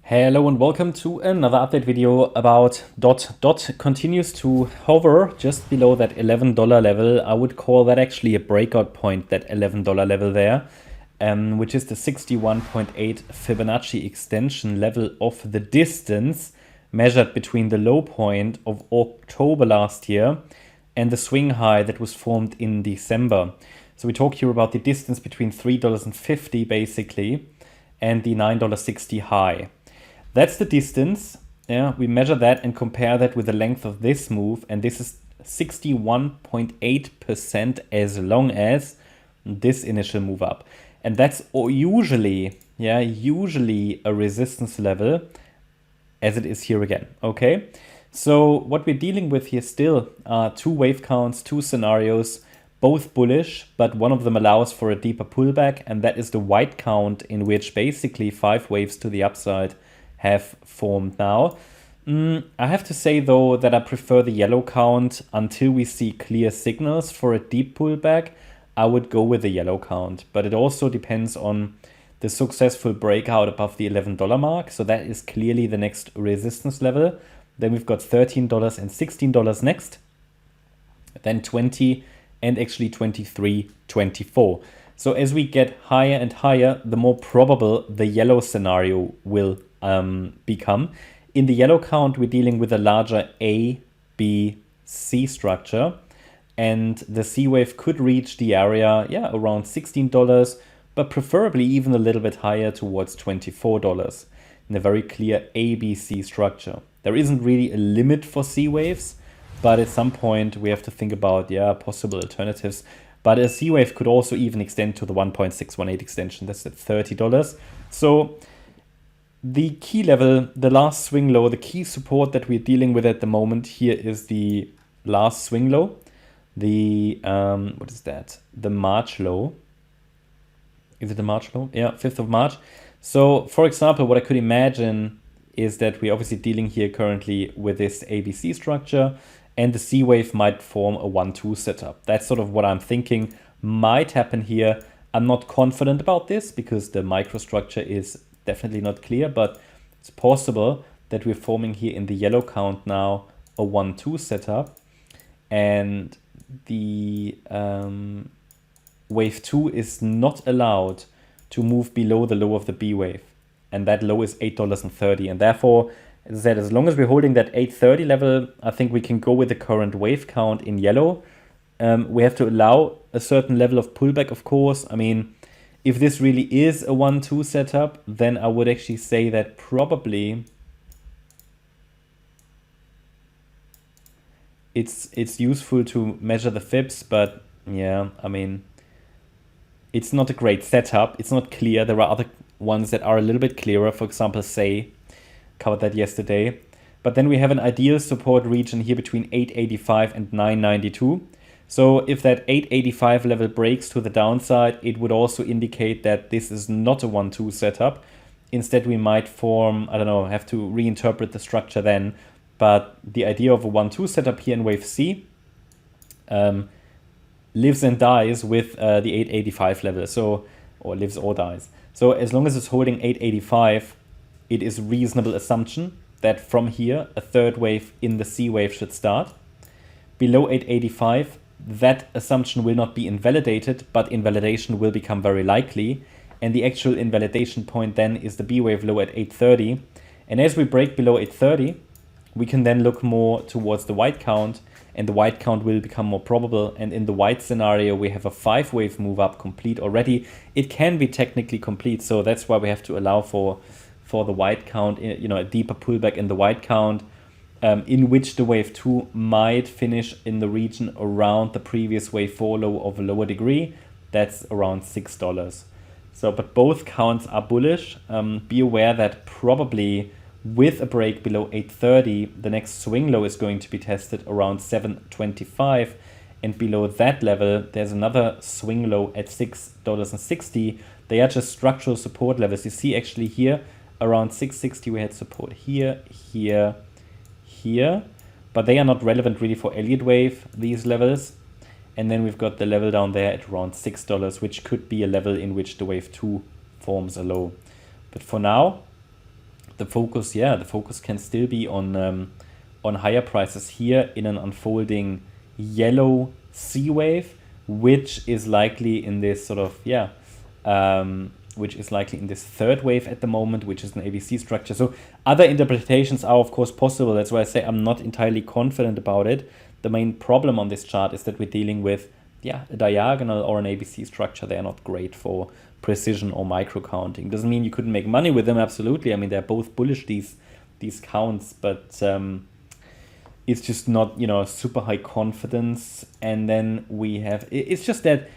Hello and welcome to another update video about DOT. DOT continues to hover just below that $11 level. I would call that actually a breakout point, that $11 level there, which is the 61.8 Fibonacci extension level of the distance measured between the low point of October last year and the swing high that was formed in December. So we talk here about the distance between $3.50 basically and the $9.60 high. That's the distance. Yeah, we measure that and compare that with the length of this move, and this is 61.8% as long as this initial move up. And that's usually a resistance level, as it is here again. Okay, so what we're dealing with here still are two wave counts, two scenarios, both bullish, but one of them allows for a deeper pullback, and that is the white count, in which basically 5 waves to the upside have formed now. I have to say though that I prefer the yellow count until we see clear signals for a deep pullback. I would go with the yellow count, but it also depends on the successful breakout above the $11 mark. So that is clearly the next resistance level. Then we've got $13 and $16 next, then 20 and actually 23, 24. So as we get higher and higher, the more probable the yellow scenario will become. In the yellow count, we're dealing with a larger A, B, C structure, and the C wave could reach the area, around $16, but preferably even a little bit higher towards $24 in a very clear A, B, C structure. There isn't really a limit for C waves, but at some point we have to think about possible alternatives. But a C wave could also even extend to the 1.618 extension. That's at $30. So the key level, the last swing low, the key support that we're dealing with at the moment here is the last swing low. The, what is that? The March low. Is it the March low? Yeah, 5th of March. So, for example, what I could imagine is that we're obviously dealing here currently with this ABC structure, and the C wave might form a 1-2 setup. That's sort of what I'm thinking might happen here. I'm not confident about this because the microstructure is definitely not clear, but it's possible that we're forming here in the yellow count now a 1-2 setup, and the wave 2 is not allowed to move below the low of the B wave, and that low is $8.30, and therefore, as I said, as long as we're holding that 8.30 level, I think we can go with the current wave count in yellow. We have to allow a certain level of pullback, of course. I mean, if this really is a 1-2 setup, then I would actually say that probably it's useful to measure the fibs, but yeah, I mean, it's not a great setup. It's not clear. There are other ones that are a little bit clearer. For example, say, covered that yesterday. But then we have an ideal support region here between 885 and 992. So if that 885 level breaks to the downside, it would also indicate that this is not a 1-2 setup. Instead, we might form, I don't know, have to reinterpret the structure then. But the idea of a 1-2 setup here in wave C lives and dies with the 885 level. So, or lives or dies. So as long as it's holding 885, it is a reasonable assumption that from here, a third wave in the C wave should start. Below 885, that assumption will not be invalidated, but invalidation will become very likely. And the actual invalidation point then is the B wave low at 830. And as we break below 830, we can then look more towards the white count, and the white count will become more probable. And in the white scenario, we have a 5-wave move up complete already. It can be technically complete, so that's why we have to allow for the white count, a deeper pullback in the white count, in which the wave 2 might finish in the region around the previous wave 4 low of a lower degree. That's around $6. So, but both counts are bullish. Be aware that probably with a break below 830, the next swing low is going to be tested around 725, and below that level, there's another swing low at $6.60. They are just structural support levels. You see actually here around 660 we had support here, here, here, but they are not relevant really for Elliott Wave, these levels. And then we've got the level down there at around $6, which could be a level in which the wave 2 forms a low. But for now, the focus can still be on higher prices here in an unfolding yellow C wave, which is likely in this sort of which is likely in this third wave at the moment, which is an ABC structure. So other interpretations are of course possible. That's why I say I'm not entirely confident about it. The main problem on this chart is that we're dealing with a diagonal or an ABC structure. They are not great for precision or micro counting. Doesn't mean you couldn't make money with them, absolutely. I mean, they're both bullish, these counts, but it's just not, super high confidence. And then we have, it's just that,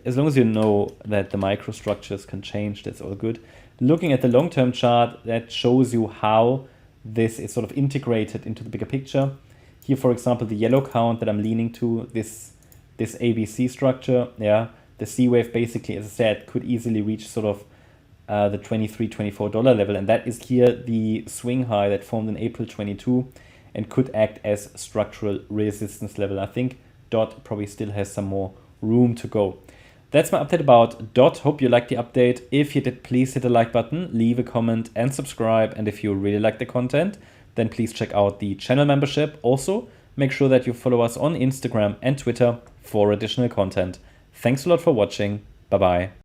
as long as you know that the microstructures can change, that's all good. Looking at the long-term chart, that shows you how this is sort of integrated into the bigger picture. Here, for example, the yellow count that I'm leaning to, this ABC structure, the C wave basically, as I said, could easily reach sort of the $23, $24 level. And that is here the swing high that formed in April 22 and could act as structural resistance level. I think DOT probably still has some more room to go. That's my update about DOT. Hope you liked the update. If you did, please hit the like button, leave a comment and subscribe. And if you really like the content, then please check out the channel membership. Also, make sure that you follow us on Instagram and Twitter for additional content. Thanks a lot for watching. Bye-bye.